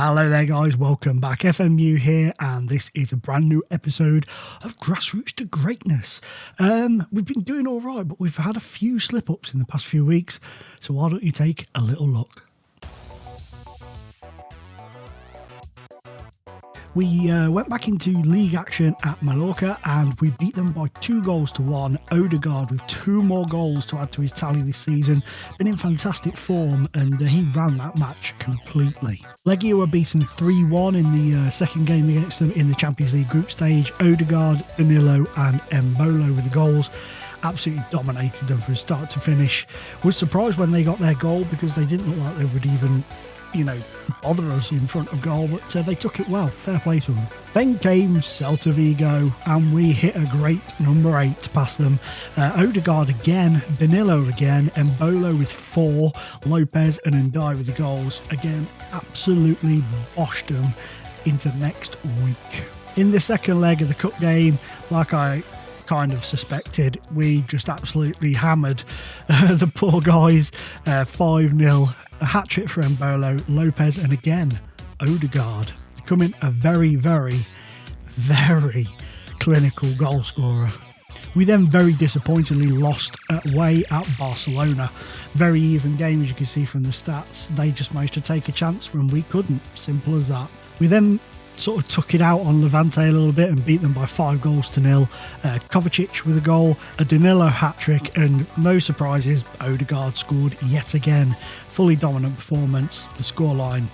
Hello there guys, welcome back. FMU here, and this is a brand new episode of Grassroots to Greatness. We've been doing all right, but we've had a few slip-ups in the past few weeks, so why don't you take a little look. We went back into league action at Mallorca and we beat them by 2-1. Ode-God with 2 more goals to add to his tally this season. Been in fantastic form and he ran that match completely. Legia were beaten 3-1 in the second game against them in the Champions League group stage. Ode-God, Danilo and Mbolo with the goals. Absolutely dominated them from start to finish. Was surprised when they got their goal because they didn't look like they would even bother us in front of goal, but they took it well. Fair play to them. Then came Celta Vigo, and we hit a great number 8 past them. Ode-God again, Danilo again, Mbolo with 4, Lopez and Ndai with the goals. Again, absolutely boshed them into next week. In the second leg of the cup game, like I kind of suspected, we just absolutely hammered the poor guys. 5-0, a hat-trick for Mbolo, Lopez and again Ode-God, becoming a very, very, very clinical goal scorer. We then very disappointingly lost away at Barcelona. Very even game, as you can see from the stats. They just managed to take a chance when we couldn't. Simple as that. We then sort of took it out on Levante a little bit and beat them by 5-0. Kovacic with a goal, a Danilo hat-trick, and no surprises, Ode-God scored yet again. Fully dominant performance. The scoreline,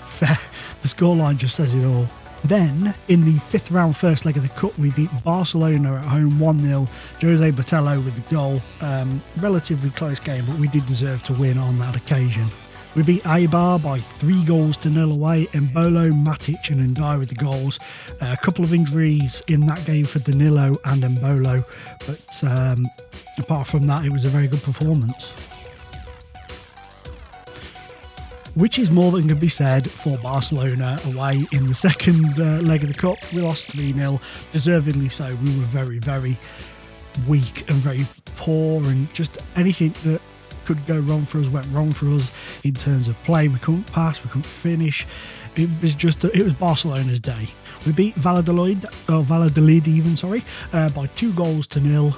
fair. The scoreline just says it all. Then, in the 5th round first leg of the cup, we beat Barcelona at home 1-0. Jose Botello with the goal. Relatively close game, but we did deserve to win on that occasion. We beat Eibar by 3-0 away. Mbolo, Matic and Ndai with the goals. A couple of injuries in that game for Danilo and Mbolo, but apart from that, it was a very good performance. Which is more than can be said for Barcelona away in the second leg of the cup. We lost 3-0, deservedly so. We were very, very weak and very poor, and just anything that could go wrong for us went wrong for us in terms of play. We couldn't pass, we couldn't finish. It was Barcelona's day. We beat Valladolid even, by 2-0.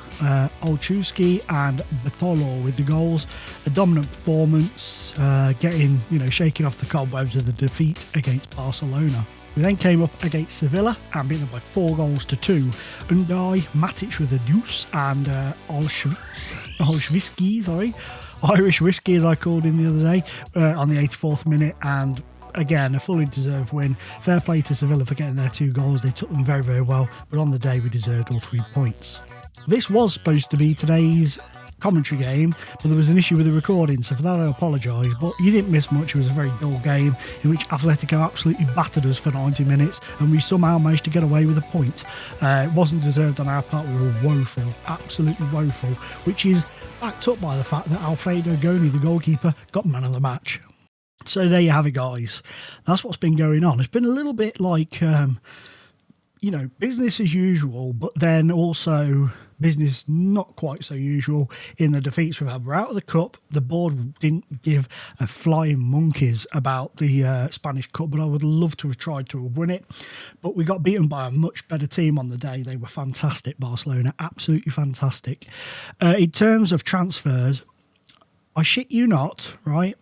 Olszewski and Bartolo with the goals. A dominant performance, shaking off the cobwebs of the defeat against Barcelona. We then came up against Sevilla and beat them by 4-2. Ndai, Matic with a deuce, and Olszewski, Irish whiskey as I called him the other day, on the 84th minute, and again a fully deserved win. Fair play to Sevilla for getting their 2 goals. They took them very, very well, but on the day we deserved all 3 points. This was supposed to be today's commentary game, but there was an issue with the recording, so for that I apologise, but you didn't miss much. It was a very dull game in which Atletico absolutely battered us for 90 minutes and we somehow managed to get away with a point. It wasn't deserved on our part. We were woeful, absolutely woeful, which is backed up by the fact that Alfredo Goni, the goalkeeper, got man of the match. So there you have it, guys. That's what's been going on. It's been a little bit like business as usual, but then also business not quite so usual in the defeats we've had. We're out of the cup. The board didn't give a flying monkeys about the Spanish Cup, but I would love to have tried to have won it. But we got beaten by a much better team on the day. They were fantastic, Barcelona, absolutely fantastic. In terms of transfers, I shit you not, right?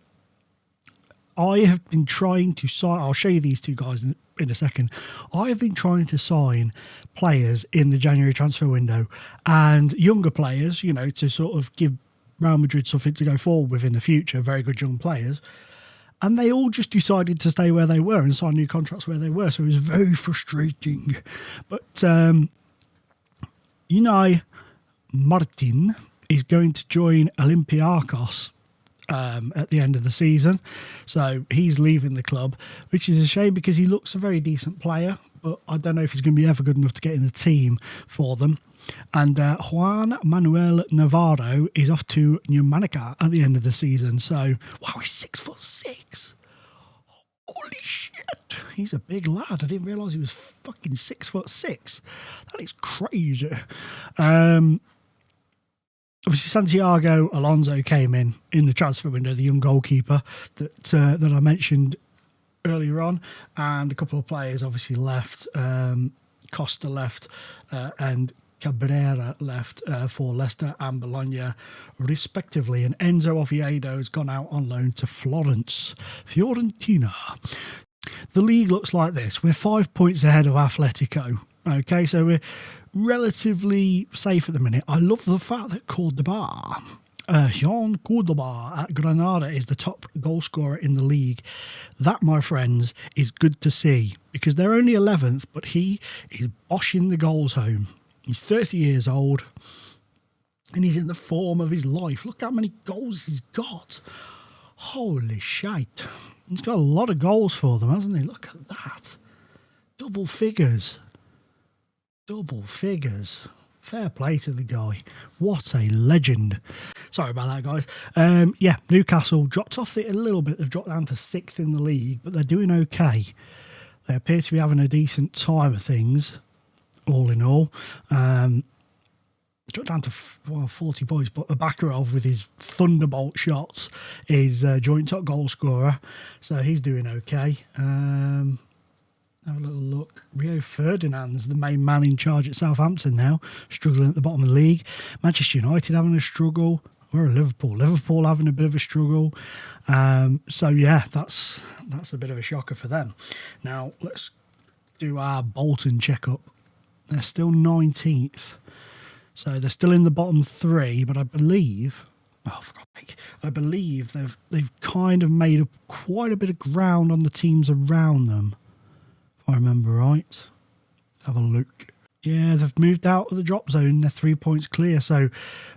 I have been trying to sign, I'll show you these 2 guys in a second. I have been trying to sign players in the January transfer window, and younger players, to sort of give Real Madrid something to go forward with in the future, very good young players. And they all just decided to stay where they were and sign new contracts where they were. So it was very frustrating. But, Martin is going to join Olympiacos at the end of the season, so he's leaving the club, which is a shame because he looks a very decent player, but I don't know if he's going to be ever good enough to get in the team for them. And Juan Manuel Navarro is off to Numanica at the end of the season. So wow, he's 6'6". Holy shit, he's a big lad. I didn't realise he was fucking 6'6". That is crazy. Obviously, Santiago Alonso came in the transfer window, the young goalkeeper that I mentioned earlier on, and a couple of players obviously left. Costa left and Cabrera left for Leicester and Bologna, respectively. And Enzo Oviedo has gone out on loan to Fiorentina. The league looks like this. We're 5 points ahead of Atletico. Okay, so we're relatively safe at the minute. I love the fact that Cordoba, Jean Cordoba at Granada is the top goal scorer in the league. That, my friends, is good to see because they're only 11th, but he is boshing the goals home. He's 30 years old and he's in the form of his life. Look how many goals he's got. Holy shite. He's got a lot of goals for them, hasn't he? Look at that. Double figures. Double figures. Fair play to the guy. What a legend. Sorry about that, guys. Yeah, Newcastle dropped off it a little bit. They've dropped down to 6th in the league, but they're doing okay. They appear to be having a decent time of things, all in all. Dropped down to 40 points, but Bakarov with his thunderbolt shots is joint top goal scorer, so he's doing okay. Have a little look. Rio Ferdinand's the main man in charge at Southampton now, struggling at the bottom of the league. Manchester United having a struggle. Where are Liverpool? Liverpool having a bit of a struggle. So yeah, that's a bit of a shocker for them. Now let's do our Bolton checkup. They're still 19th, so they're still in the bottom 3. But I believe, I believe they've kind of made up quite a bit of ground on the teams around them. I remember right. Have a look. Yeah, they've moved out of the drop zone. They're 3 points clear, so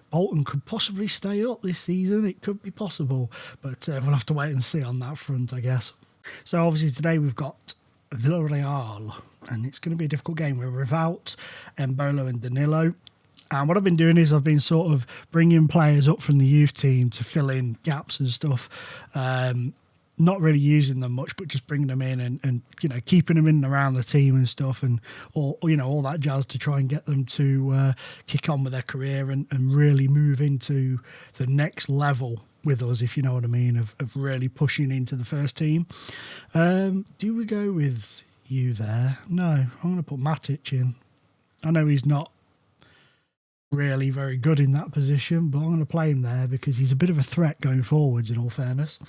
Bolton could possibly stay up this season. It could be possible, but we'll have to wait and see on that front, I guess. So obviously today we've got Villarreal, and it's going to be a difficult game. We're without Embolo and Danilo. And what I've been doing is I've been sort of bringing players up from the youth team to fill in gaps and stuff. Not really using them much, but just bringing them in and you know, keeping them in and around the team and stuff, and or you know, all that jazz to try and get them to kick on with their career and really move into the next level with us, if you know what I mean, of really pushing into the first team. Do we go with you there? No, I'm going to put Matic in. I know he's not really very good in that position, but I'm going to play him there because he's a bit of a threat going forwards, in all fairness.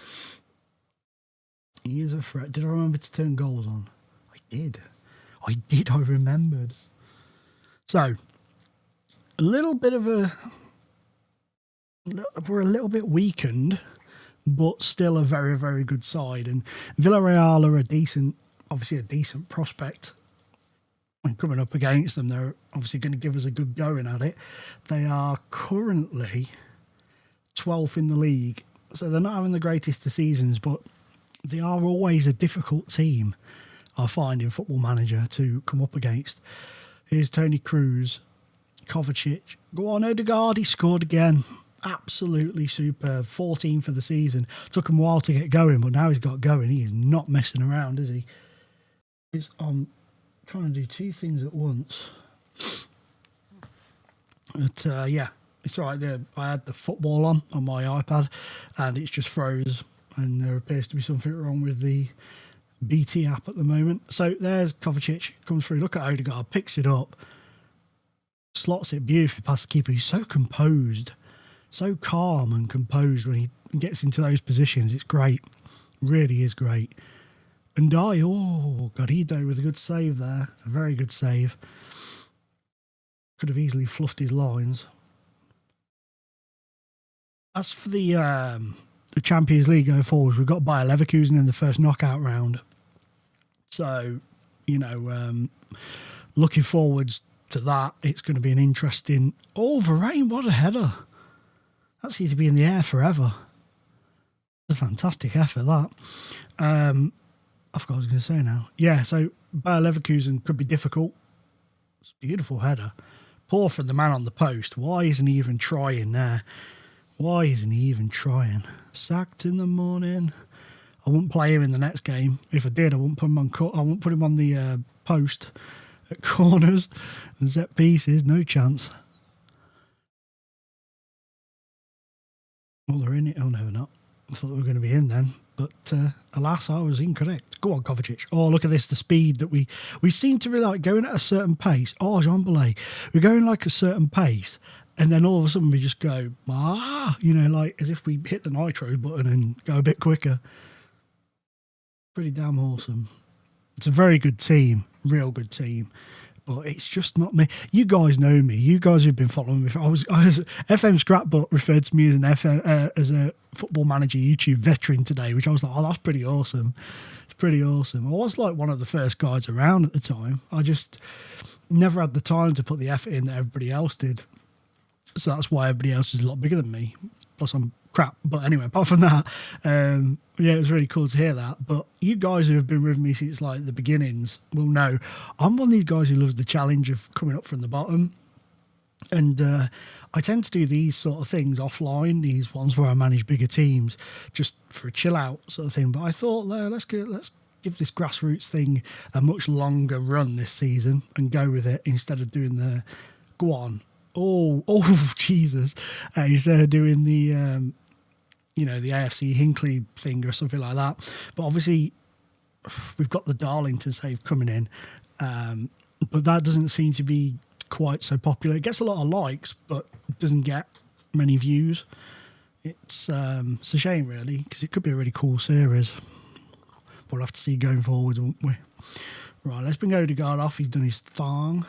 He is a threat. Did I remember to turn goals on? I did. I remembered. So, a little bit of we're a little bit weakened, but still a very, very good side. And Villarreal are obviously a decent prospect. When coming up against them, they're obviously going to give us a good going at it. They are currently 12th in the league, so they're not having the greatest of seasons, but they are always a difficult team, I find, in Football Manager to come up against. Here's Tony Cruz, Kovacic. Go on, Ode-God, he scored again. Absolutely superb. 14 for the season. Took him a while to get going, but now he's got going. He is not messing around, is he? He's trying to do two things at once. But yeah, it's all right there. I had the football on my iPad and it's just froze. And there appears to be something wrong with the BT app at the moment. So there's Kovacic, comes through. Look at Ode-God, picks it up, slots it beautifully past the keeper. He's so composed, so calm and composed when he gets into those positions. It's great. Really is great. And Garrido with a good save there. A very good save. Could have easily fluffed his lines. As for the Champions League going forward, we've got Bayer Leverkusen in the first knockout round. So, you know, looking forwards to that, it's going to be an interesting... Oh, Varane, what a header. That seems to be in the air forever. It's a fantastic effort, that. I forgot what I was going to say now. Yeah, so Bayer Leverkusen could be difficult. It's a beautiful header. Poor from the man on the post. Why isn't he even trying there? Why isn't he even trying? Sacked in the morning. I wouldn't play him in the next game. If I did, I wouldn't put him on. I wouldn't put him on the post at corners and set pieces. No chance. Oh, they're in it. Oh no, they're not. I thought they were going to be in then. But alas, I was incorrect. Go on, Kovacic. Oh, look at this, the speed that we seem to be like going at a certain pace. Oh, Jean Belay, we're going like a certain pace. And then all of a sudden we just go, like as if we hit the nitro button and go a bit quicker. Pretty damn awesome. It's a very good team, real good team. But it's just not me. You guys know me. You guys who've been following me. I was FM Scrapbook referred to me as a Football Manager YouTube veteran today, which I was like, oh, that's pretty awesome. It's pretty awesome. I was like one of the first guys around at the time. I just never had the time to put the effort in that everybody else did. So that's why everybody else is a lot bigger than me. Plus I'm crap. But anyway, apart from that, it was really cool to hear that. But you guys who have been with me since like the beginnings will know I'm one of these guys who loves the challenge of coming up from the bottom. And I tend to do these sort of things offline, these ones where I manage bigger teams, just for a chill out sort of thing. But I thought, let's give this grassroots thing a much longer run this season and go with it instead of doing the go on. Oh, Jesus. Instead of doing the, the AFC Hinckley thing or something like that. But obviously, we've got the Darlington save coming in. But that doesn't seem to be quite so popular. It gets a lot of likes, but doesn't get many views. It's a shame, really, because it could be a really cool series. But we'll have to see going forward, won't we? Right, let's bring Ode-God off. He's done his thong.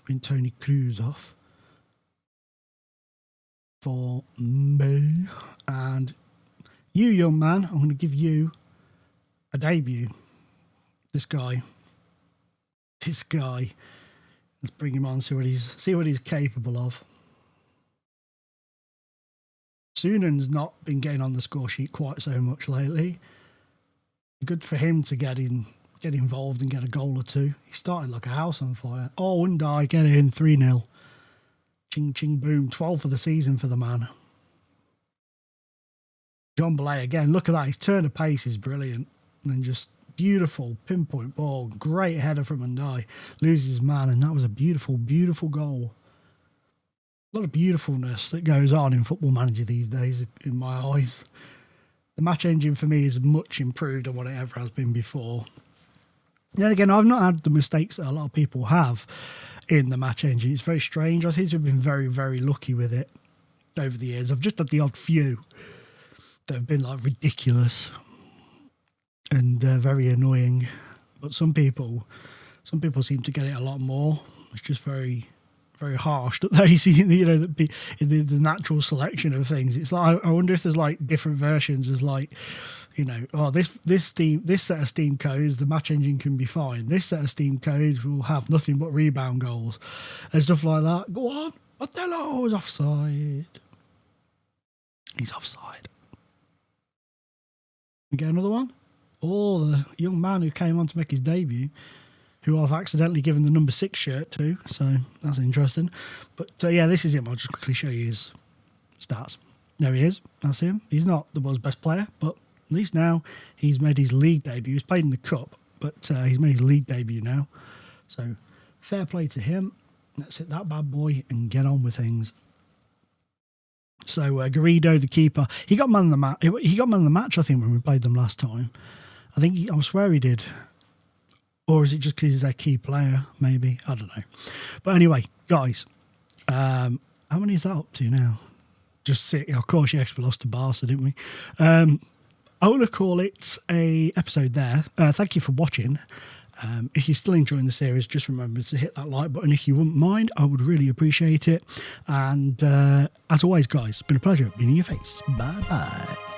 Bring Tony Cruz off for me. And you, young man, I'm going to give you a debut. This guy. Let's bring him on, see what he's capable of. Sunan's not been getting on the score sheet quite so much lately. Good for him to get involved and get a goal or two. He started like a house on fire. Oh, and I get in 3-0. Ching, ching, boom. 12 for the season for the man. Jean Belay again. Look at that. His turn of pace is brilliant. And then just beautiful pinpoint ball. Great header from Undai. Loses his man. And that was a beautiful, beautiful goal. A lot of beautifulness that goes on in Football Manager these days in my eyes. The match engine for me is much improved on what it ever has been before. Then again, I've not had the mistakes that a lot of people have in the match engine. It's very strange. I seem to have been very, very lucky with it over the years. I've just had the odd few that have been like ridiculous and very annoying. But some people seem to get it a lot more. It's just very, very harsh that they see, the natural selection of things. It's like, I wonder if there's like different versions. There's like, this set of Steam codes, the match engine can be fine. This set of Steam codes will have nothing but rebound goals and stuff like that. Go on, Othello is offside. He's offside. We get another one. Oh, the young man who came on to make his debut, who I've accidentally given the number 6 shirt to, so that's interesting. But this is him. I'll just quickly show you his stats. There he is. That's him. He's not the world's best player, but at least now he's made his league debut. He's played in the Cup, but he's made his league debut now. So fair play to him. Let's hit that bad boy and get on with things. So Garrido, the keeper, he got man of the match. He got man of the match, I think, when we played them last time. I swear he did. Or is it just because he's their key player? Maybe. I don't know. But anyway, guys, how many is that up to now? Just City. Of course, yes, we lost to Barca, didn't we? I want to call it a episode there. Thank you for watching. If you're still enjoying the series, just remember to hit that like button if you wouldn't mind. I would really appreciate it. And as always, guys, it's been a pleasure being in your face. Bye-bye.